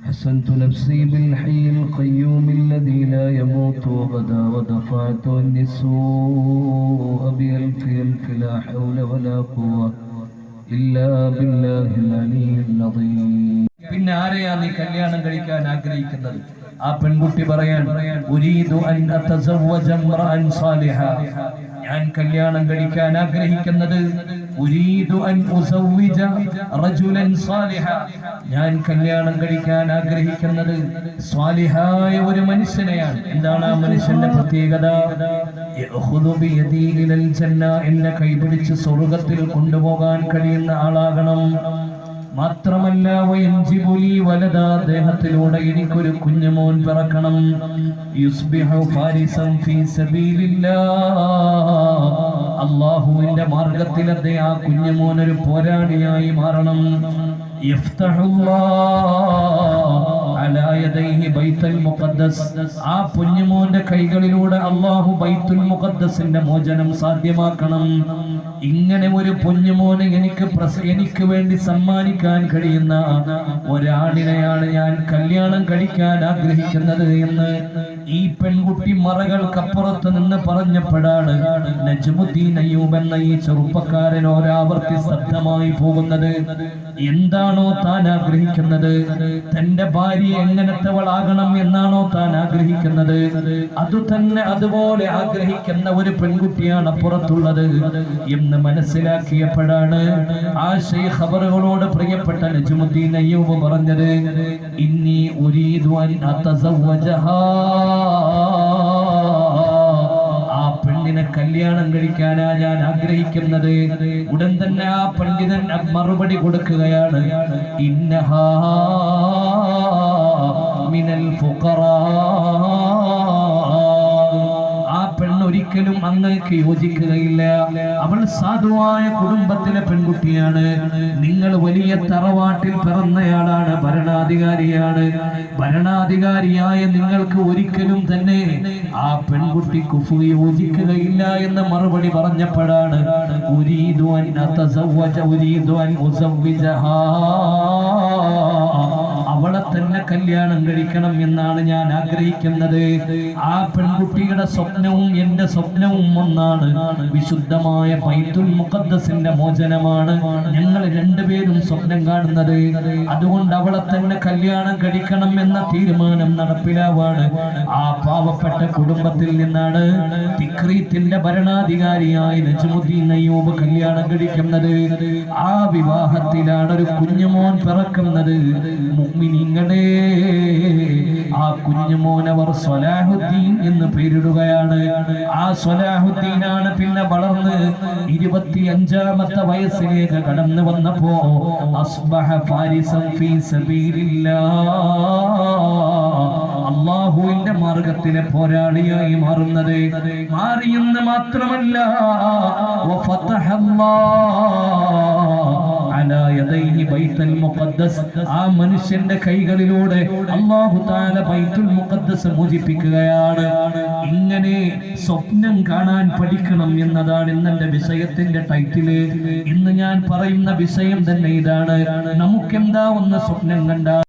حسنت نفسي بالحي القيوم الذي لا يموت أبدا ودفعت عني السوء بألف ألف لا حول ولا قوة إلا بالله العلي العظيم. പിന്നെ ആരെയാ നീ കല്യാണം കഴിക്കാൻ ആഗ്രഹിക്കുന്നത്? ആ പെൺകുട്ടി പറയാൻ, ഉരീദു അൻ അതസവ്വജ ഇംറഅൻ സാലിഹ, ഞാൻ കല്യാണം കഴിക്കാൻ ആഗ്രഹിക്കുന്നത്, ഉരീദു അൻ ഉസവ്വിജ റജുലൻ സാലിഹ, ഞാൻ കല്യാണം കഴിക്കാൻ ആഗ്രഹിക്കുന്നത് സ്വാലിഹായ ഒരു മനുഷ്യനെയാണ്. എന്താണ് ആ മനുഷ്യന്റെ പ്രത്യേകത? യഖുദു ബിയദി ഇലൽ ജന്ന, എന്നെ കൈപിടിച്ച് സ്വർഗ്ഗത്തിൽ കൊണ്ടുപോകാൻ കഴിയുന്ന ആളാകണം. മാത്രമല്ല വയൻജിബുലി വലദ, അദ്ദേഹത്തിലൂടെ എനിക്കൊരു കുഞ്ഞുമോൻ പിറക്കണം. യുസ്ബിഹു ഫാരിസൻ ഫീ സബീലില്ലാഹ്, അല്ലാഹുവിന്റെ മാർഗ്ഗത്തിൽ ആ കുഞ്ഞുമോൻ ഒരു പോരാളിയായി മാറണം. അലാ യദൈഹി ബൈത്തുൽ മുഖദ്ദസ്, ആ കുഞ്ഞുമോന്റെ കൈകളിലൂടെ അല്ലാഹു ബൈത്തുൽ മുഖദ്ദസിന്റെ മോചനം സാധ്യമാക്കണം. ഇങ്ങനെ ഒരു കുഞ്ഞുമോനെ എനിക്ക് വേണ്ടി സമ്മാനിക്കാൻ കഴിയുന്ന ഒരാളിനെയാണ് ഞാൻ കല്യാണം കഴിക്കാൻ ആഗ്രഹിക്കുന്നത് എന്ന് ഈ പെൺകുട്ടി മറകൾക്കപ്പുറത്ത് നിന്ന് പറഞ്ഞപ്പോഴാണ് നജ്മുദ്ദീൻ അയ്യൂബ് എന്ന ഈ ചെറുപ്പക്കാരൻ ഒരാവർത്തി ശബ്ദമായി പോകുന്നത്. എന്താണോ താൻ ആഗ്രഹിക്കുന്നത്, തന്റെ ഭാര്യ എങ്ങനത്തെവളാകണം എന്നാണോ താൻ ആഗ്രഹിക്കുന്നത്, അതുപോലെ ആഗ്രഹിക്കുന്ന ഒരു പെൺകുട്ടിയാണ് അപ്പുറത്തുള്ളത് എന്ന് മനസ്സിലാക്കിയപ്പോഴാണ് ആ ശൈഖ് ഖബറുകളോട് പ്രിയപ്പെട്ട നജ്മുദ്ദീൻ അയ്യൂബ് പറഞ്ഞത്, ഇന്നി ഉരീദു അൻ അതസവ്വജഹാ, ആ പെണ്ണിനെ കല്യാണം കഴിക്കാനാ ഞാൻ ആഗ്രഹിക്കുന്നത്. ഉടൻ തന്നെ ആ പണ്ഡിതൻ മറുപടി കൊടുക്കുകയാണ്, ഇന്നഹാ മിനൽ ഫുഖറാ, ഒരിക്കലും അങ്ങേക്ക് യോജിക്കുകയില്ല. അവൾ സാധുവായ കുടുംബത്തിലെ പെൺകുട്ടിയാണ്. നിങ്ങൾ വലിയ തറവാട്ടിൽ പിറന്നയാളാണ്, ഭരണാധികാരിയാണ്. ഭരണാധികാരിയായ നിങ്ങൾക്ക് ഒരിക്കലും തന്നെ ആ പെൺകുട്ടി കുഫു യോജിക്കുകയില്ല എന്ന് മറുപടി പറഞ്ഞപ്പോഴാണ് ഉരീദു അൻ അതസവ്വജ ഉരീദു അൻ ഉസവ്വിജഹാ, അവളെ തന്നെ കല്യാണം കഴിക്കണം എന്നാണ് ഞാൻ ആഗ്രഹിക്കുന്നത്. ആ പെൺകുട്ടിയുടെ സ്വപ്നവും എന്റെ സ്വപ്നവും ഒന്നാണ്, വിശുദ്ധമായ ബൈത്തുൽ മുഖദ്ദസിന്റെ മോചനമാണ് ഞങ്ങൾ രണ്ടുപേരും സ്വപ്നം കാണുന്നത്. അതുകൊണ്ട് അവളെ തന്നെ കല്യാണം കഴിക്കണം എന്ന തീരുമാനം നടപ്പിലാവാണ്. ആ പാവപ്പെട്ട കുടുംബത്തിൽ നിന്നാണ് തിക്രീത്തിന്റെ ഭരണാധികാരിയായി നജ്മുദ്ദീൻ അയ്യൂബ് കല്യാണം കഴിക്കുന്നത്. ആ വിവാഹത്തിലാണ് ഒരു കുഞ്ഞുമോൻ പിറക്കുന്നത്. മുഅ്മിനീങ്ങളെ, ആ കുഞ്ഞുമോൻ അവർ സ്വലാഹുദ്ദീൻ എന്ന് പേരിടുകയാണ്. ആ സ്വലാഹുദ്ദീനാണ് പിന്നെ വളർന്ന് 25-ാമത്തെ വയസ്സിലേക്ക് കടന്നു വന്നപ്പോ അസ്ബഹ ഫാരിസൻ ഫീ സബീലില്ലാഹ്, അല്ലാഹുവിന്റെ മാർഗ്ഗത്തിലെ പോരാളിയായി മാറിയെന്ന് മാത്രമല്ല ആ മനുഷ്യന്റെ കൈകളിലൂടെ അല്ലാഹു തആല ബൈത്തുൽ മുഖദ്ദസ് മോചിപ്പിക്കുകയാണ്. ഇങ്ങനെ സ്വപ്നം കാണാൻ പഠിക്കണം എന്നതാണ് ഇന്നെന്റെ വിഷയത്തിന്റെ ടൈറ്റില്. ഇന്ന് ഞാൻ പറയുന്ന വിഷയം തന്നെ ഇതാണ്. നമുക്കെന്താ ഒന്ന് സ്വപ്നം കണ്ടാൽ